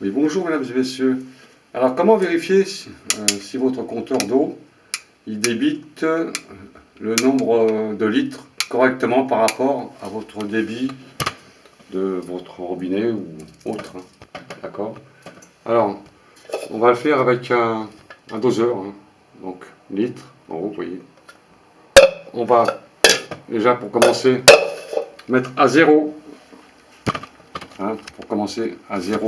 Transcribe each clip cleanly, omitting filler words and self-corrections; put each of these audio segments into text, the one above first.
Oui, bonjour mesdames et messieurs. Alors, comment vérifier si votre compteur d'eau il débite le nombre de litres correctement par rapport à votre débit de votre robinet ou autre, hein. D'accord? Alors, on va le faire avec un doseur, hein. Donc litres, en haut, vous voyez. On va déjà pour commencer mettre à 0, hein, pour commencer à 0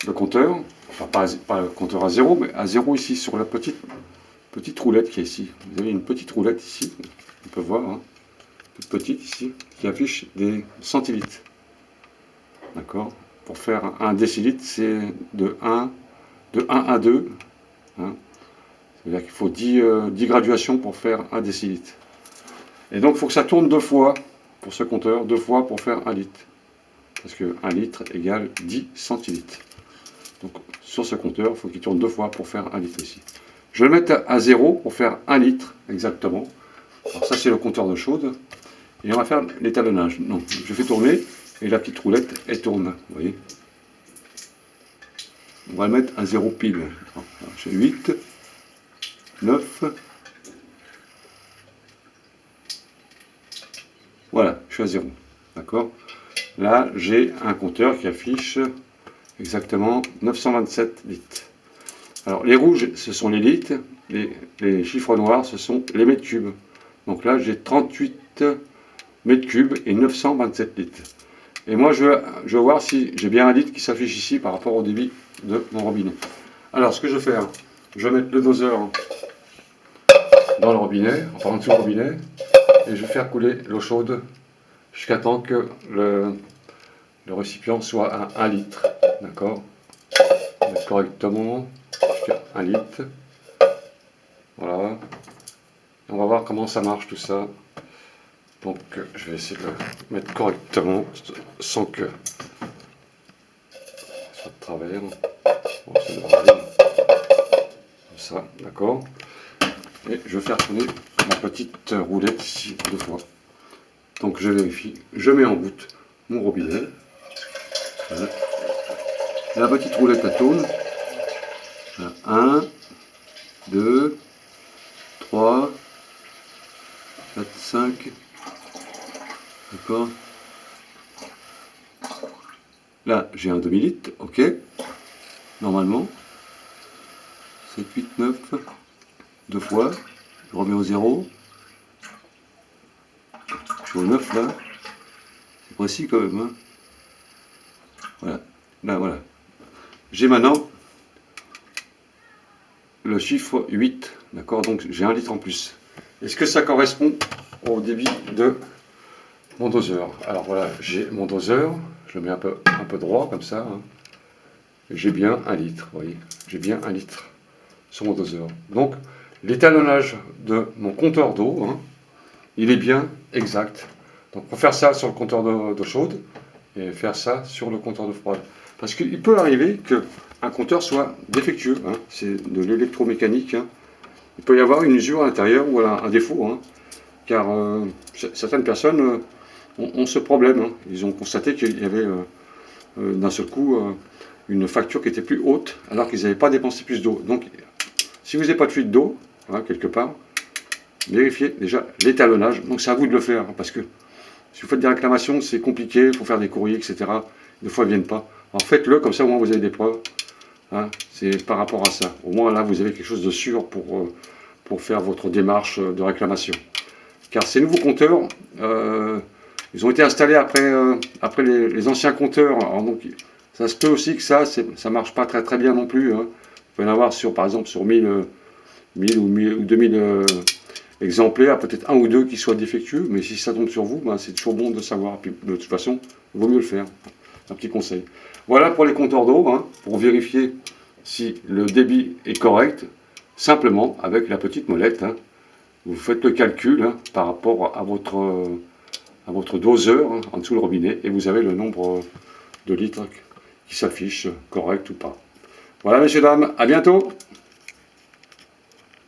le compteur, enfin pas le compteur à 0, mais à 0 ici sur la petite roulette qui est ici. Vous avez une petite roulette ici, on peut voir, hein, toute petite ici, qui affiche des centilitres. D'accord? Pour faire un décilitre, c'est de 1 à 2. Hein. C'est-à-dire qu'il faut 10 graduations pour faire un décilitre. Et donc il faut que ça tourne 2 fois pour ce compteur, 2 fois pour faire 1 litre. Parce que 1 litre égale 10 centilitres. Donc sur ce compteur, il faut qu'il tourne 2 fois pour faire 1 litre ici. Je vais le mettre à 0 pour faire 1 litre exactement. Alors ça c'est le compteur d'eau chaude. Et on va faire l'étalonnage. Non, je fais tourner et la petite roulette elle tourne. Vous voyez. On va le mettre à 0 pile. J'ai 8, 9. Voilà, je suis à 0. D'accord? Là, j'ai un compteur qui affiche exactement 927 litres. Alors, les rouges, ce sont les litres. Les chiffres noirs, ce sont les mètres cubes. Donc là, j'ai 38 mètres cubes et 927 litres. Et moi, je veux voir si j'ai bien un litre qui s'affiche ici par rapport au débit de mon robinet. Alors, ce que je vais faire, je vais mettre le doseur dans le robinet, enfin en dessous du robinet, et je vais faire couler l'eau chaude jusqu'à temps que le récipient soit à 1 litre. D'accord? Mettre correctement jusqu'à 1 litre. Voilà. Et on va voir comment ça marche tout ça. Donc je vais essayer de le mettre correctement sans que ça soit de travers. Bon, ça devrait aller. Comme ça, d'accord. Et je vais faire tourner ma petite roulette ici 2 fois. Donc je vérifie, je mets en route mon robinet. Voilà. La petite roulette elle tourne. 1, 2, 3, 4, 5. D'accord. Là, j'ai un demi-litre, ok. Normalement. 7, 8, 9. 2 fois. Je remets au 0. Je suis au 9 là. C'est précis quand même. Hein. Voilà. Là, voilà. J'ai maintenant le chiffre 8. D'accord. Donc j'ai 1 litre en plus. Est-ce que ça correspond au débit de mon doseur? Alors voilà, j'ai mon doseur. Je le mets un peu droit comme ça. Hein. J'ai bien 1 litre, vous voyez, j'ai bien 1 litre sur mon doseur. Donc, l'étalonnage de mon compteur d'eau, hein, il est bien exact. Donc, pour faire ça sur le compteur d'eau chaude et faire ça sur le compteur d'eau froide. Parce qu'il peut arriver qu'un compteur soit défectueux, hein, c'est de l'électromécanique. Hein. Il peut y avoir une usure à l'intérieur ou un défaut, hein, car certaines personnes ont ce problème. Hein. Ils ont constaté qu'il y avait d'un seul coup une facture qui était plus haute alors qu'ils n'avaient pas dépensé plus d'eau. Donc, si vous n'avez pas de fuite d'eau, hein, quelque part, vérifiez déjà l'étalonnage. Donc, c'est à vous de le faire, hein, parce que si vous faites des réclamations, c'est compliqué, il faut faire des courriers, etc. Des fois, ils ne viennent pas. Alors, faites-le, comme ça, au moins, vous avez des preuves. Hein, c'est par rapport à ça. Au moins, là, vous avez quelque chose de sûr pour faire votre démarche de réclamation. Car ces nouveaux compteurs, ils ont été installés après les anciens compteurs. Alors, donc, ça se peut aussi que ça marche pas très bien non plus. Hein. Il peut y en avoir par exemple sur 1000 ou 2000 exemplaires, peut-être un ou deux qui soient défectueux, mais si ça tombe sur vous, ben, c'est toujours bon de savoir. Puis, de toute façon, il vaut mieux le faire. Un petit conseil. Voilà pour les compteurs d'eau, hein, pour vérifier si le débit est correct, simplement avec la petite molette. Hein. Vous faites le calcul, hein, par rapport à votre doseur, hein, en dessous du robinet, et vous avez le nombre de litres qui s'affiche, correct ou pas. Voilà, messieurs, dames, à bientôt!